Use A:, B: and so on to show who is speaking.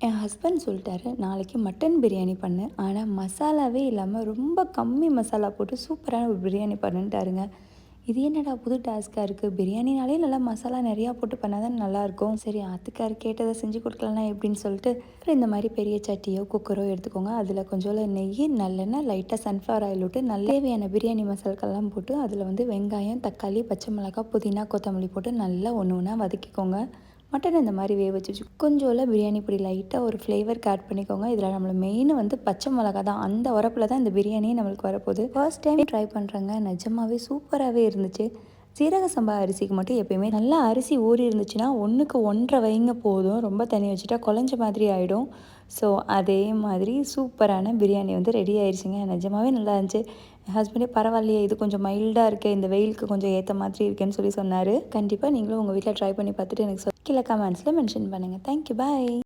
A: என் husband சொல்லிட்டாரு, நாளைக்கு mutton biryani பண்ணு. ஆனா மசாலாவே இல்லாம ரொம்ப கம்மி மசாலா போட்டு சூப்பரான ஒரு பிரியாணி பண்ணுன்ட்டாருங்க. இது என்னடா புது டாஸ்க்கா இருக்கு. பிரியாணினாலே நல்லா மசாலா நெறையா போட்டு பண்ணா தானே நல்லாயிருக்கும். சரி ஆத்துக்காரு கேட்டத செஞ்சு கொடுக்கலனா எப்படின்னு சொல்லிட்டு, அப்புறம் இந்த மாரி பெரிய சட்டியோ, குக்கரோ எடுத்துக்கோங்க. அதில கொஞ்சோண்டு நெய்யி, நல்லெண்ணெய், லைட்டா சன்ஃப்ளவர் ஆயில் விட்டு நல்ல தேவையான பிரியாணி மசாலாக்கள்லாம் போட்டு, அதில வந்து வெங்காயம், தக்காளி, பச்சை மிளகாய், புதினா, கொத்தமல்லி போட்டு நல்லா ஒண்ணு ஒண்ணா வதக்கிக்கோங்க. மட்டன் இந்த மாதிரி வேக வச்சு கொஞ்சோல பிரியாணி பொடி லைட்டாக ஒரு ஃப்ளேவருக்கு ஆட் பண்ணிக்கோங்க. இதில் நம்மள மெயின் வந்து பச்சை மிளகா தான். அந்த உரப்பில் தான் இந்த பிரியாணியே நம்மளுக்கு வரப்போகுது. ஃபர்ஸ்ட் டைம் ட்ரை பண்ணுறேங்க. நிஜமாவே சூப்பராகவே இருந்துச்சு. சீரக சம்பா அரிசிக்கு மட்டும் எப்பயுமே நல்லா அரிசி ஊறி இருந்துச்சுன்னா 1க்கு 1 1/2 வைங்க போதும். ரொம்ப தண்ணி வச்சுட்டா குழஞ்ச மாதிரி ஆகிடும். ஸோ அதே மாதிரி சூப்பரான பிரியாணி வந்து ரெடி ஆயிடுச்சுங்க. நிஜமாவே நல்லா இருந்துச்சு. என் ஹஸ்பண்டே பரவாயில்லையே இது கொஞ்சம் மைல்டாக இருக்கே, இந்த வெயிலுக்கு கொஞ்சம் ஏற்ற மாதிரி இருக்கேன்னு சொல்லி சொன்னார். கண்டிப்பாக நீங்களும் உங்கள் வீட்டில் ட்ரை பண்ணி பார்த்துட்டு எனக்கு கீழே கமெண்ட்ஸில் மென்ஷன் பண்ணுங்கள். தேங்க்யூ, பாய்.